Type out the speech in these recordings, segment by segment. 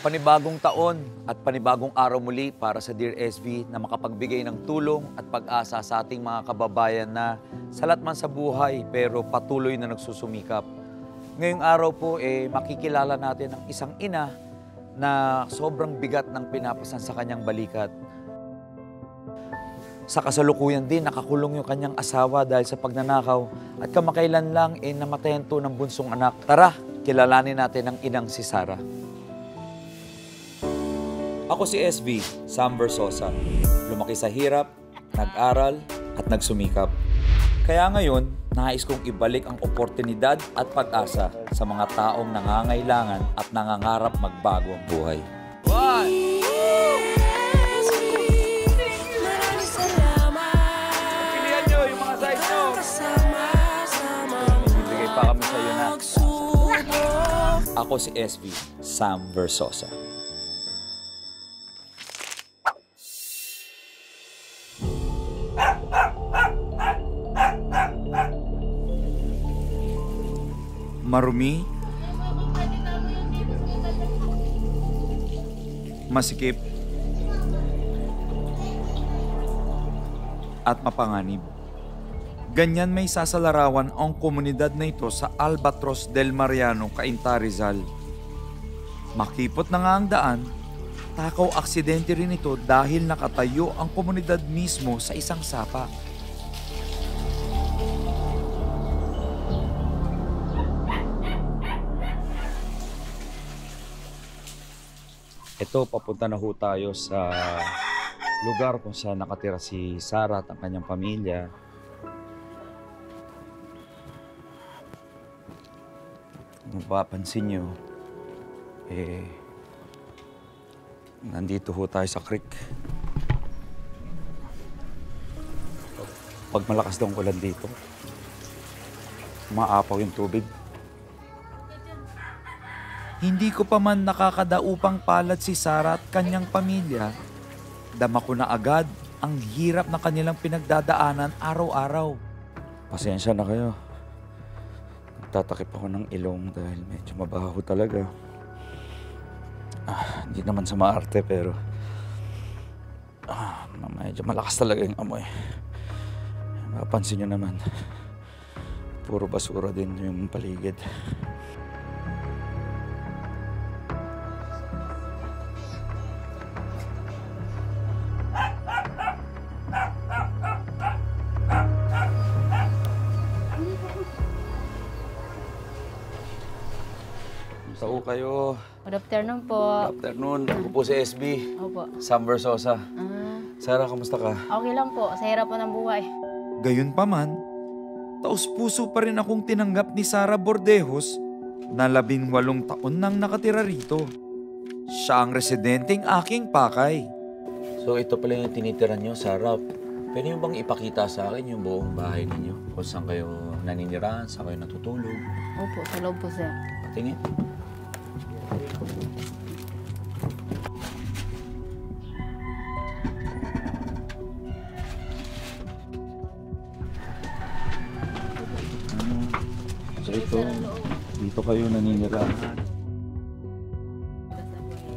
Panibagong taon at panibagong araw muli para sa Dear SB na makapagbigay ng tulong at pag-asa sa ating mga kababayan na salat man sa buhay pero patuloy na nagsusumikap. Ngayong araw po makikilala natin ang isang ina na sobrang bigat ng pinapasan sa kanyang balikat. Sa kasalukuyan din, nakakulong yung kanyang asawa dahil sa pagnanakaw at kamakailan lang namatayan to ng bunsong anak. Tara, kilalanin natin ang inang si Sarah. Ako si SB, Sam Versosa. Lumaki sa hirap, nag-aral, at nagsumikap. Kaya ngayon, nais kong ibalik ang oportunidad at pag-asa sa mga taong nangangailangan at nangangarap magbago ang buhay. Pilihan nyo yung mga size nyo. Bibigay pa kami sa iyo na. Ako si SB, Sam Versosa. Marumi, masikip, at mapanganib. Ganyan may sasalarawan ang komunidad na ito sa Albatros del Mariano, Cainta, Rizal. Makipot na nga ang daan, takaw aksidente rin ito dahil nakatayo ang komunidad mismo sa isang sapa. Ito, papunta na ho tayo sa lugar kung saan nakatira si Sarah at ang kanyang pamilya. Kung mapapansin nyo, nandito ho tayo sa creek. Pag malakas daw ang ulan dito, maapaw yung tubig. Hindi ko pa man nakakadaupang palad si Sarah at kanyang pamilya, dama ko na agad ang hirap na kanilang pinagdadaanan araw-araw. Pasensya na kayo. Nagtatakip ako ng ilong dahil medyo mabaho talaga. Hindi naman sa maarte pero medyo malakas talaga yung amoy. Mapansin nyo naman, puro basura din yung paligid. Tao kayo. Good afternoon po. Good afternoon. Ako po si SB. Opo. Sam Versosa. Sarah, kamusta ka? Okay lang po. Sa hirap po ng buhay. Gayunpaman, taos-puso pa rin akong tinanggap ni Sarah Bordejos na 18 taon nang nakatira rito. Siya ang residenteng aking pakay. So ito pala yung tinitira nyo, Sarah. Pwede nyo bang ipakita sa akin yung buong bahay ninyo? Kung saan kayo naninirahan, saan kayo natutulog? Opo, sa loob po, sir. Patingin. So ito, dito kayo naninirahan.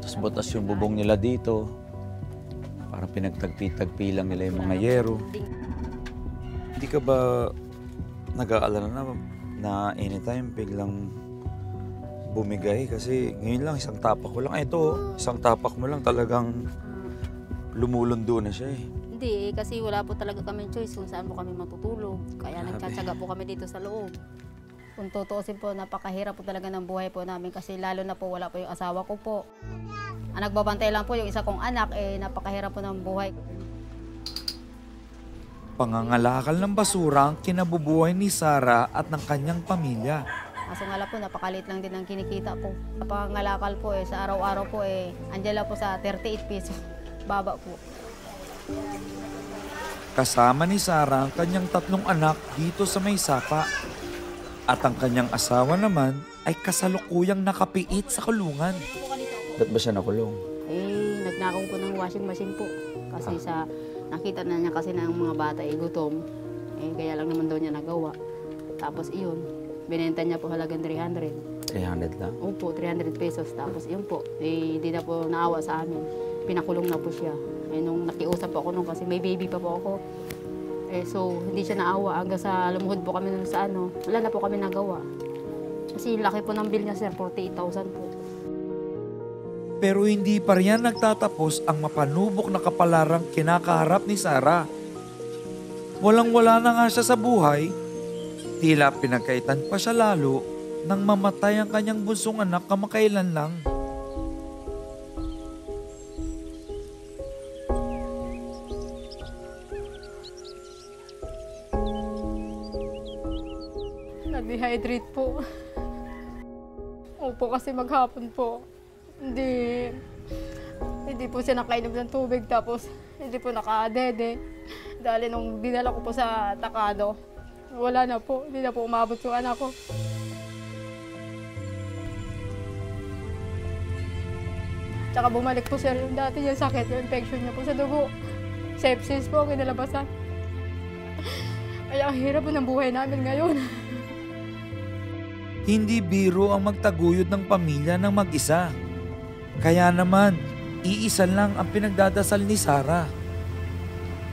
Tapos butas yung bubong nila dito. Parang pinagtagpi-tagpi lang nila yung mga yero. Hindi ka ba nag-aalala na anytime biglang bumigay? Kasi ngayon lang, isang tapak ko lang. Ito, isang tapak mo lang talagang lumulundo na siya eh. Hindi, kasi wala po talaga kami choice kung saan po kami matutulog. Kaya nagtsatsaga po kami dito sa loob. Kung tutuusin po, napakahirap po talaga ng buhay po namin kasi lalo na po wala po yung asawa ko po. Ang nagbabantay lang po yung isa kong anak, napakahirap po ng buhay. Pangangalakal ng basura ang kinabubuhay ni Sarah at ng kanyang pamilya. Kaso nga lang po, napakalit lang din ang kinikita po. Napangalakal po sa araw-araw po andyan lang po sa 38 pesos. Baba po. Kasama ni Sarah ang kanyang 3 anak dito sa may sapa. At ang kanyang asawa naman ay kasalukuyang nakapiit sa kulungan. Ba't ba siya nakulong? Nagnakaw po ng washing machine po. Kasi nakita na niya kasi ng mga bata gutom. Kaya lang naman daw niya nagawa. Tapos iyon, Binenta niya po halagang 300. 300 lang. Opo, 300 pesos. Tapos yun po, hindi na po naawa sa amin. Pinakulong na po siya. Nung nakiusap po ako nung kasi may baby pa po ako. So, hindi siya naawa hanggang sa lumuhod po kami nun sa wala na po kami nagawa. Kasi laki po ng bill niya, sir, 48,000 po. Pero hindi pa riyan nagtatapos ang mapanubok na kapalarang kinakaharap ni Sarah. Walang-wala na nga siya sa buhay, tila pinagkaitan pa siya lalo nang mamatay ang kanyang bunsong anak kamakailan lang. Na-dehydrate po. Opo, kasi maghapon po. Hindi po siya nakainom ng tubig, tapos hindi po nakadede. Dahil nung dinala ko po sa Takado, wala na po. Hindi na po umabot yung anak ko. Tsaka bumalik po siya yung dati yung sakit, yung infection niya po sa dugo. Sepsis po ang kinalabasan. Kaya ang hirap po ng buhay namin ngayon. Hindi biro ang magtaguyod ng pamilya ng mag-isa. Kaya naman, iisa lang ang pinagdadasal ni Sarah.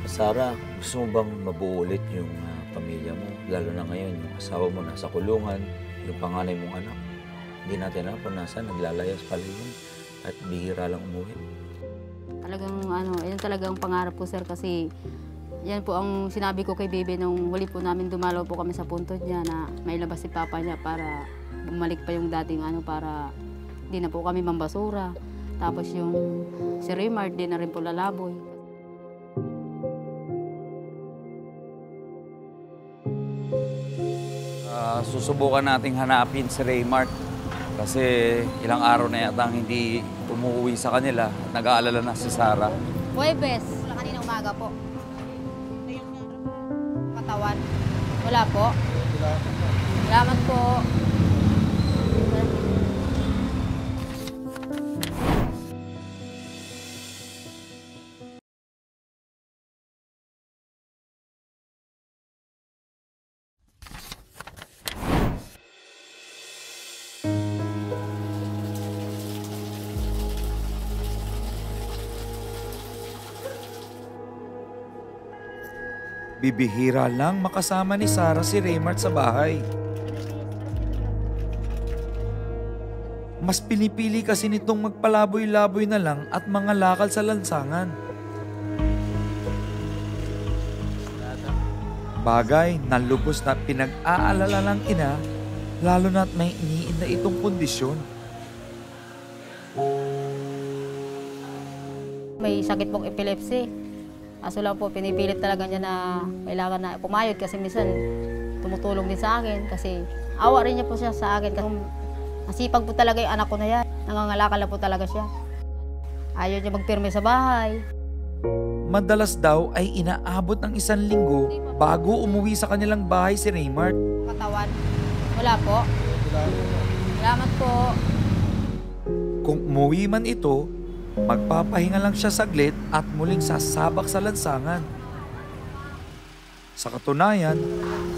Sarah, gusto mo bang mabuo ulit yung pamilya mo? Lalo na ngayon, yung asawa mo nasa kulungan, yung panganay mong anak. Hindi natin alam kung nasa naglalayas pala yun at bihira lang umuwi. Talagang yun talagang pangarap ko, sir, kasi yan po ang sinabi ko kay Bebe nung huli po namin dumalaw po kami sa puntod niya na may labas si Papa niya para bumalik pa yung dating para di na po kami mambasura. Tapos yung si Raymart, di na rin po lalaboy. Susubukan nating hanapin si Raymart kasi ilang araw na yata hindi umuwi sa kanila. Nag-aalala na si Sarah. Huwebes, kanina umaga po. Katawan. Wala po. Salamat po. Bibihira lang makasama ni Sarah si Raymart sa bahay. Mas pinipili kasi nitong magpalaboy-laboy na lang at mga lakal sa lansangan. Bagay na lubos na pinag-aalala ng ina, lalo na't may iniin na itong kondisyon. May sakit pong epilepsy. Aso lang po, pinipilit talaga niya na kailangan na pumayod kasi minsan tumutulong din sa akin kasi awa rin niya po siya sa akin kasi masipag po talaga yung anak ko na yan. Nangangalakal na po talaga siya. Ayaw niya magpirme sa bahay. Madalas daw ay inaabot ng 1 linggo bago umuwi sa kanilang bahay si Raymart. Katawan. Wala po. Salamat po. Kung umuwi man ito, magpapahinga lang siya saglit at muling sasabak sa lansangan. Sa katunayan,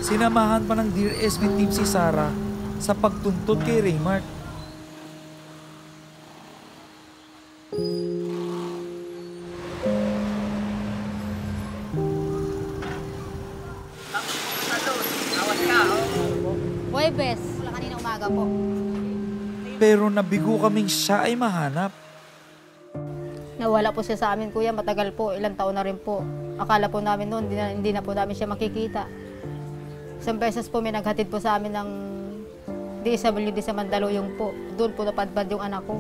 sinamahan pa ng Dear SB team si Sarah sa pagtuntut kay Raymart. Huwebes. Kanina umaga po. Pero nabigo kaming siya ay mahanap. Nawala po siya sa amin, kuya. Matagal po. Ilang taon na rin po. Akala po namin noon, hindi na po namin siya makikita. Isang beses po may naghatid po sa amin ng DSWD sa Mandaluyong po. Doon po napadbad yung anak ko.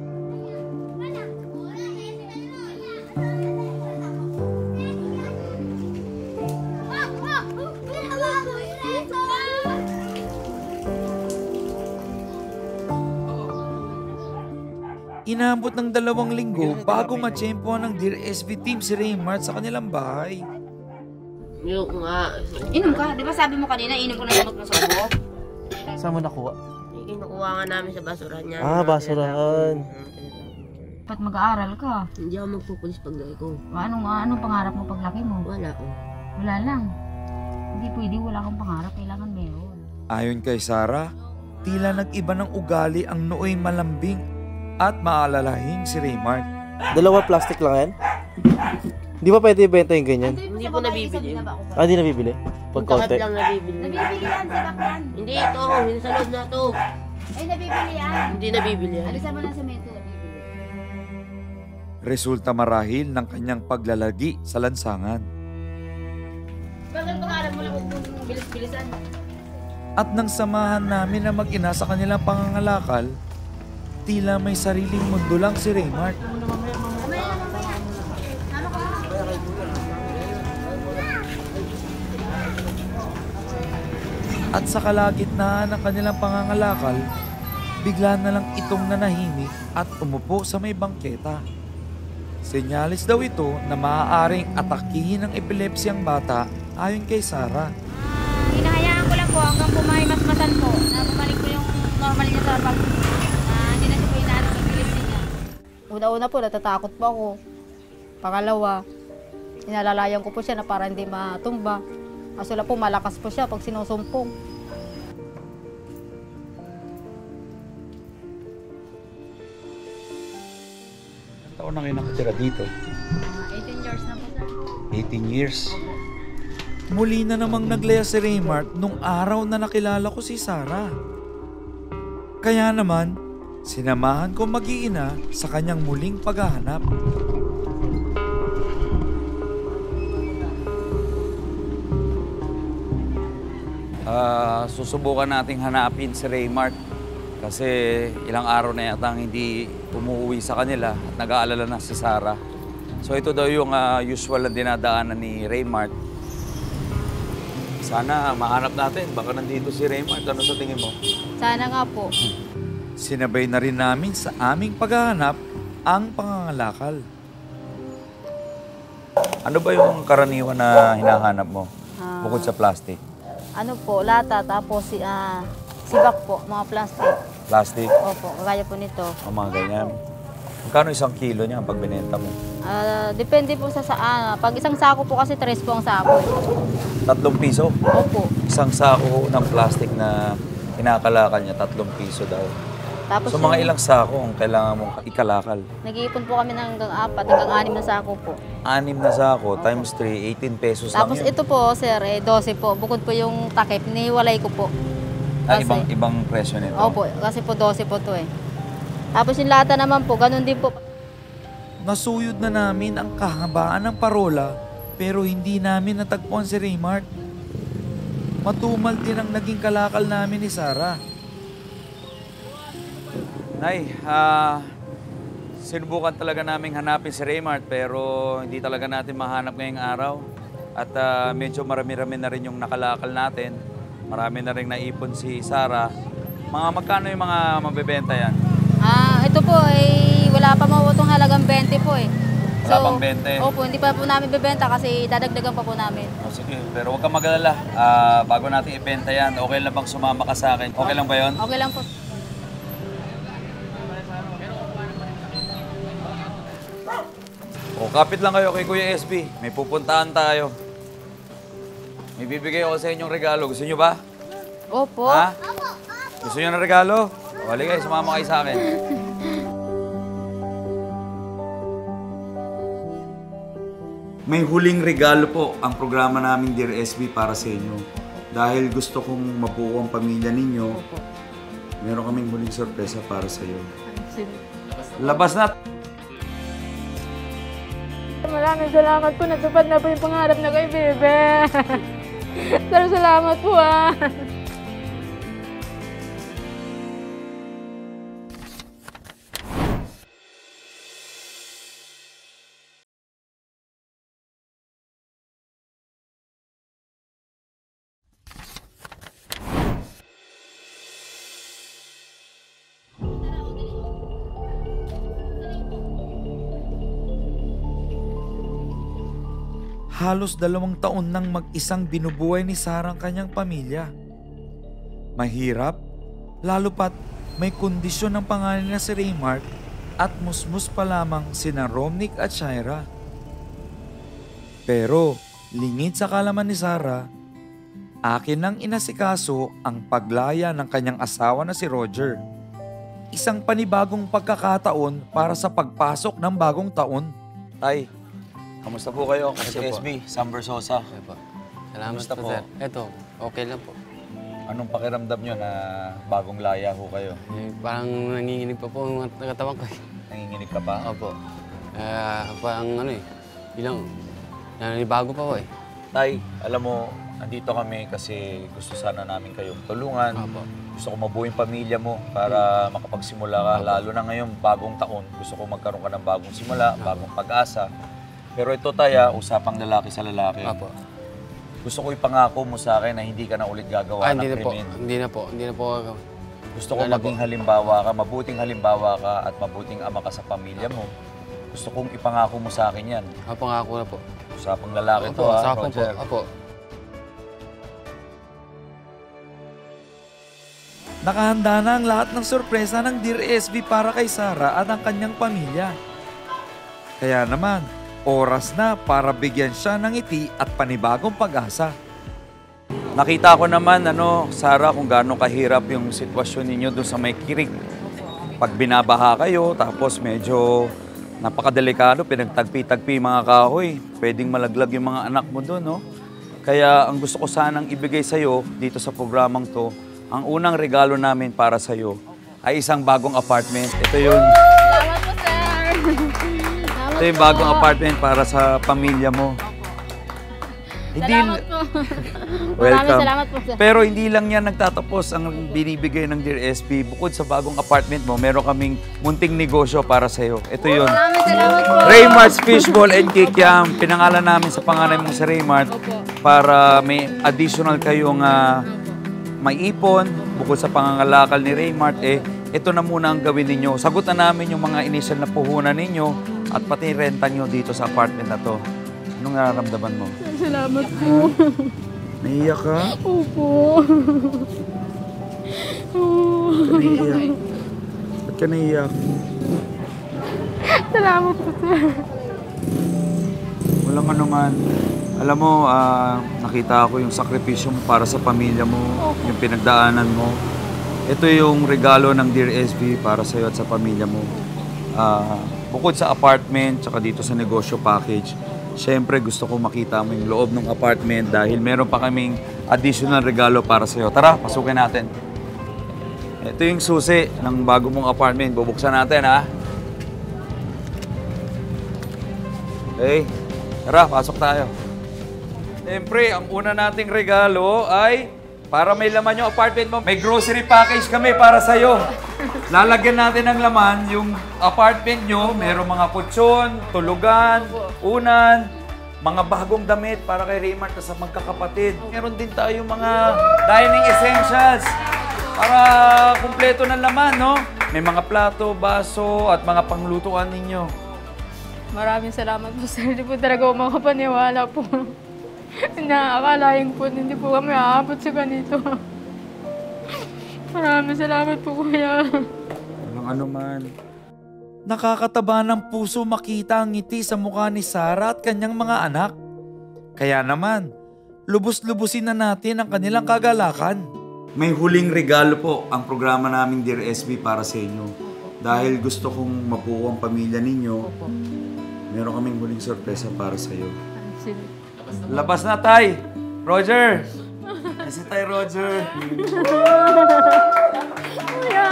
Inabot ng 2 linggo bago matsyempohan ng Dear SB team si Raymart sa kanilang bahay. Yung nga. Inom ka. Di ba sabi mo kanina, inom ko na yung mo sa ubo? Saan mo nakuha? Kinukuha nga namin sa basurahan niya. Basurahan. Ba't mag-aaral ka? Hindi ako magpupulis paglaki ko. Anong pangarap mo paglaki mo? Wala ko. Wala lang. Hindi pwede, wala kang pangarap. Kailangan meron. Ayon kay Sarah, tila nag-iba ng ugali ang nooy malambing at maalalaking si Raymart. Dalawa plastic lang yan? Di ba pwede ibenta yung ganyan? Hindi po nabibili. Ah, di nabibili? Pag Lahat konti? lang nabibili. Nabibili yan sa baklan. Hindi ito, hindi sa loob na to. Ay, nabibili yan. Hindi nabibili yan. Alisan mo ng semento, nabibili. Resulta marahil ng kanyang paglalagi sa lansangan. Bakit pangarap mo lang kung bilis-bilisan? At nang samahan namin na mag-ina sa kanilang pangangalakal, tila may sariling mundo lang si Raymart. At sa kalagitnaan ng kanilang pangangalakal, bigla na lang itong nanahimik at umupo sa may bangketa. Senyalis daw ito na maaaring atakihin ng epilepsiyang bata ayon kay Sarah. Hinahayaan ko lang po hanggang bumahimasmasan po na bumalik po yung normal niya sa pag hindi na siya po inaano ng epilepsy niya. Una-una po, natatakot po ako. Pangalawa, inalalayan ko po siya na para hindi matumba. Kaso lang po, malakas po siya pag sinusumpong. Ilang taon na kayo nakatira dito? 18 years na po, sir. 18 years. Muli na namang naglaya si Raymart nung araw na nakilala ko si Sarah. Kaya naman, sinamahan ko mag-iina sa kanyang muling paghahanap. Susubukan nating hanapin si Raymart kasi ilang araw na yata hindi umuwi sa kanila at nag-aalala na si Sarah. So ito daw yung usual na dinadaanan ni Raymart. Sana mahanap natin. Baka nandito si Raymart. Ano sa tingin mo? Sana nga po. Sinabay na rin namin sa aming paghahanap ang pangangalakal. Ano ba yung karaniwan na hinahanap mo? Bukod sa plastic? Ano po, lata, tapos sibak po, mga plastic. Plastic? Opo, kagaya po nito. O mga ganyan. Magkano isang kilo niya pag binenta mo? Depende po sa pag isang sako po kasi 3 po ang sako. 3 piso? Opo. Isang sako ng plastic na kinakalakal niya, 3 piso daw. Tapos So mga ilang sako ang kailangan mong ikalakal? nag-iipon po kami ng hanggang 4, hanggang 6 na sako po. 6 na sako times 3, 18 pesos Tapos lang yun. ito po, sir, 12 po. Bukod po yung takip, nihiwalay ko po. Kasi- Ibang presyo nito. Opo, kasi po 12 po to eh. Tapos yung lata naman po, ganun din po. Nasuyod na namin ang kahabaan ng parola pero hindi namin natagpuan si Raymart. Matumal din ang naging kalakal namin ni Sarah. Nay, sinubukan talaga naming hanapin si Raymart pero hindi talaga natin mahanap ngayong araw. At medyo marami-rami na rin yung nakalakal natin. Marami na rin naipon si Sarah. Magkano yung mga mabebenta yan? Ito po ay wala pa mawutong halagang 20 po eh. Wala pang 20? Opo, hindi pa po namin bebenta kasi dadagdagan pa po namin. O sige, pero huwag kang mag-alala. Bago natin ibenta yan, okay lang bang sumama ka sa akin? Okay lang ba yun? Okay lang po. O, kapit lang kayo kay Kuya SB. May pupuntahan tayo. May bibigay ako sa inyong regalo. Gusto nyo ba? Opo. Ha? Gusto nyo ng regalo? O, halika, sumama kayo sa akin. May huling regalo po ang programa namin Dear SB para sa inyo. Dahil gusto kong mabuo ang pamilya ninyo, meron kaming huling sorpresa para sa iyo. Labas na! Maraming salamat po. Natupad na po yung pangarap na kay Bebe. Salamat po Halos 2 taon nang mag-isang binubuhay ni Sarah ang kanyang pamilya. Mahirap, lalo pat may kondisyon ng pangalan na si Raymart at musmus pa lamang sina Romnick at Shaira. Pero lingid sa kalaman ni Sarah, akin nang inasikaso ang paglaya ng kanyang asawa na si Roger. Isang panibagong pagkakataon para sa pagpasok ng bagong taon. Tay, kamusta po kayo? Kasi Ito po. SB, Sam Versosa. Okay po. Salamat Kamusta po, po? sir. Ito, okay lang po. Anong pakiramdam nyo na bagong laya ho kayo? Parang nanginginig pa po ang katawan ko. Nanginginig ka pa? Opo. Parang bilang bago pa po eh. Tay, alam mo, andito kami kasi gusto sana namin kayong tulungan. Opo. Gusto ko mabuo yung pamilya mo para makapagsimula ka. Lalo na ngayon, bagong taon. Gusto ko magkaroon ka ng bagong simula, bagong pag-asa. Pero ito Tay, usapang lalaki sa lalaki. Opo. Gusto ko ipangako mo sa akin na hindi ka na ulit gagawa ng Hindi na po. krimen. Hindi na po. Gusto ko maging halimbawa ka, mabuting halimbawa ka at mabuting ama ka sa pamilya mo. Gusto kong ipangako mo sa akin yan. Pangako na po. Usapang lalaki to Opo, ha, sa akin po. Roger. Opo. Nakahanda na ang lahat ng sorpresa ng Dear SB para kay Sarah at ang kanyang pamilya. Kaya naman, oras na para bigyan siya ng ngiti at panibagong pag-asa. Nakita ko naman, Sarah, kung gaano kahirap yung sitwasyon ninyo doon sa may kirig. Pag binabaha kayo, tapos medyo napakadelikado, pinagtagpi-tagpi mga kahoy. Pwedeng malaglag yung mga anak mo doon, no? Kaya ang gusto ko sanang ibigay sa'yo dito sa programang to, ang unang regalo namin para sa'yo ay isang bagong apartment. Ito yun. Salamat po, sir. Salamat Ito yung po. bagong apartment para sa pamilya mo. Salamat po. Welcome. Salamat po, sir. Pero hindi lang yan nagtatapos ang binibigay ng Dear SP. Bukod sa bagong apartment mo, meron kaming munting negosyo para sa'yo. Ito yun. Salamat po. Raymart's Fishball and Kikiam. Pinangalan namin sa pangalan mo sa Raymart para may additional kayong may ipon. Bukod sa pangangalakal ni Raymart, ito na muna ang gawin ninyo. Sagot na namin yung mga initial na puhunan ninyo at pati renta nyo dito sa apartment na to. Anong nararamdaman mo? Salamat po. Naiiyak ka? Opo. Ba't ka naiiyak? Ba't ka naiiyak? Salamat po, sir. Walang anuman. Alam mo, nakita ko yung sakripisyo mo para sa pamilya mo, yung pinagdaanan mo. Ito yung regalo ng Dear SB para sa'yo at sa pamilya mo. Bukod sa apartment, tsaka dito sa negosyo package, syempre gusto ko makita mo yung loob ng apartment dahil meron pa kaming additional regalo para sa'yo. Tara, pasukin natin. Ito yung susi ng bago mong apartment. Bubuksan natin, ha? Okay. Tara, pasok tayo. Siyempre, ang una nating regalo ay para may laman yung apartment mo. May grocery package kami para sa'yo. Lalagyan natin ng laman yung apartment nyo. Merong mga kutsyon, tulugan, unan, mga bagong damit para kay Raymart sa magkakapatid. Meron din tayong mga dining essentials para kumpleto ng laman, no? May mga plato, baso, at mga panglutuan ninyo. Maraming salamat po, sir. Hindi po talaga ako makapaniwala po. Nakakalain po, hindi po kami aabot sa ganito. Maraming salamat po, kuya. Walang anuman. Nakakataba ng puso makita ang ngiti sa mukha ni Sarah at kanyang mga anak. Kaya naman, lubos-lubusin na natin ang kanilang kagalakan. May huling regalo po ang programa naming Dear SB para sa inyo. Dahil gusto kong mabuo ang pamilya ninyo, meron kaming huling sorpresa para sa iyo. Labas na, Tay! Roger! Kasi Tay Roger. Kuya,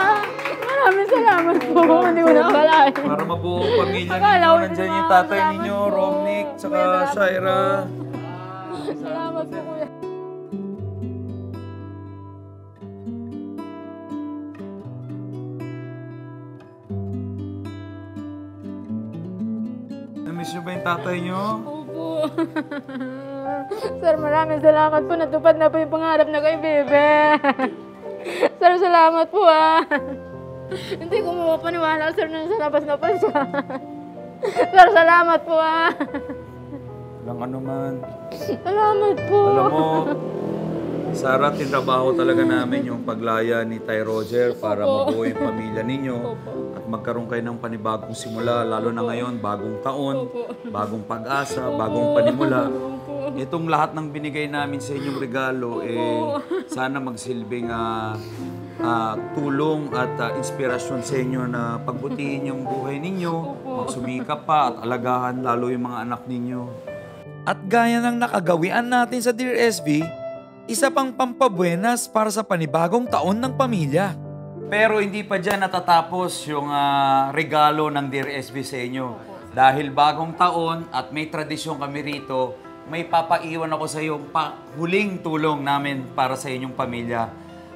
maraming salamat po. Hindi ko nakalain. Para mabuo ang pamilya Akala ninyo, ko nandyan hindi yung tatay makakasama ninyo, po. Romnick, tsaka Shaira. Salamat po, kuya. Namiss nyo ba yung tatay nyo? Opo. Sir, maraming salamat po. Natupad na po yung pangarap na kay Bebe. Sir, salamat po Hindi ko mapaniwala, sir, na sa labas na pa siya. Sir, salamat po Walang anuman. Salamat po. Alam mo, Sarah, tinrabaho talaga namin yung paglaya ni Tay Roger para mabuo yung pamilya ninyo at magkaroon kayo ng panibagong simula, lalo na ngayon, bagong taon, bagong pag-asa, bagong panimula. itong lahat ng binigay namin sa inyong regalo, sana magsilbing tulong at inspirasyon sa inyo na pagbutihin yung buhay ninyo, magsumikap pa at alagahan lalo yung mga anak ninyo. At gaya ng nakagawian natin sa Dear SB, isa pang pampabuenas para sa panibagong taon ng pamilya. Pero hindi pa dyan natatapos yung regalo ng Dear SB sa inyo. Dahil bagong taon at may tradisyon kami rito, may papaiwan ako sa iyo huling tulong namin para sa inyong pamilya.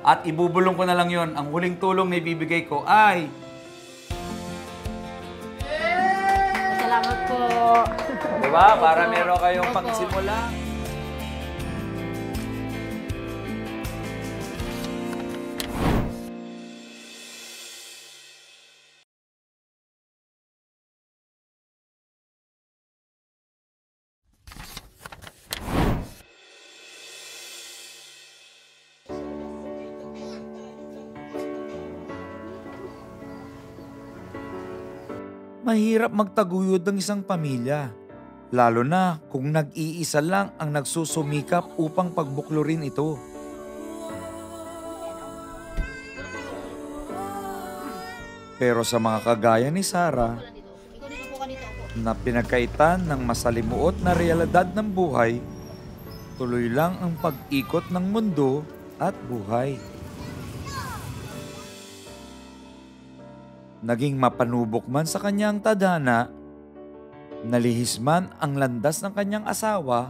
At ibubulong ko na lang yon. Ang huling tulong na ibibigay ko ay... Salamat po. Diba? Para meron kayong pagsimula. Mahirap magtaguyod ng isang pamilya, lalo na kung nag-iisa lang ang nagsusumikap upang pagbuklurin ito. Pero sa mga kagaya ni Sarah, na pinagkaitan ng masalimuot na realidad ng buhay, tuloy lang ang pag-ikot ng mundo at buhay. Naging mapanubok man sa kanyang tadhana, nalihis man ang landas ng kanyang asawa,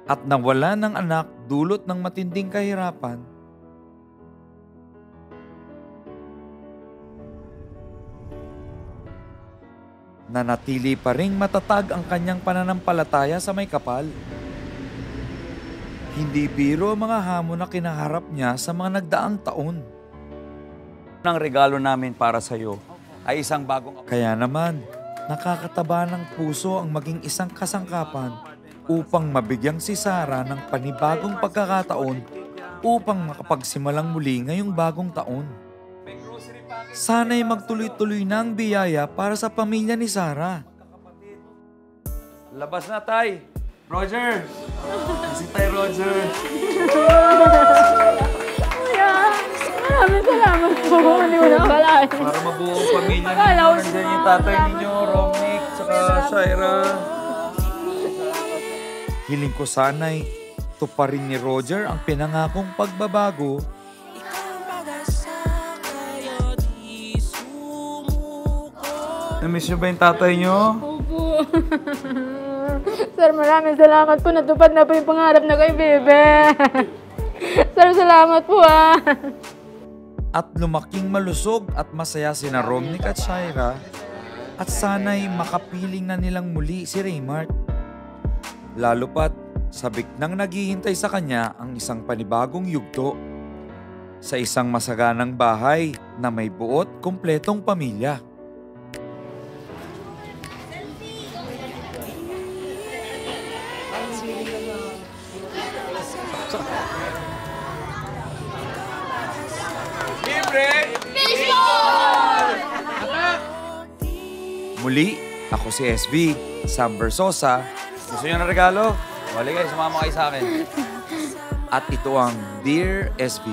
at nawala ng anak dulot ng matinding kahirapan, nanatili pa ring matatag ang kanyang pananampalataya sa may kapal. Hindi biro ang mga hamon na kinaharap niya sa mga nagdaang taon. Ang regalo namin para sa iyo ay isang bagong... Kaya naman, nakakataba ng puso ang maging isang kasangkapan upang mabigyang si Sarah ng panibagong pagkakataon upang makapagsimulang muli ngayong bagong taon. Sana'y magtuloy-tuloy na ang biyaya para sa pamilya ni Sarah. Labas na, Tay! Roger! Si Tay Roger! Maraming salamat po. Hindi mo na akalain. Para mabuo ang pamilya ninyo. Nandiyan yung tatay ninyo, Romnick, saka Shaira. Hiling ko sana'y tuparin ni Roger ang pinangakong pagbabago. Na-miss nyo ba yung tatay nyo? Opo. Sir, maraming salamat po. Natupad na po yung pangarap na kay Bebe. Sir, salamat po At lumaking malusog at masaya sina Romnick at Shaira, at sana'y makapiling na nilang muli si Raymart. Lalo pat sabik nang naghihintay sa kanya ang isang panibagong yugto sa isang masaganang bahay na may buot kumpletong pamilya. Muli, ako si SB, Sam Versosa. Gusto nyo ng regalo? Wali kayo, sumama kayo sa akin. At ito ang Dear SB.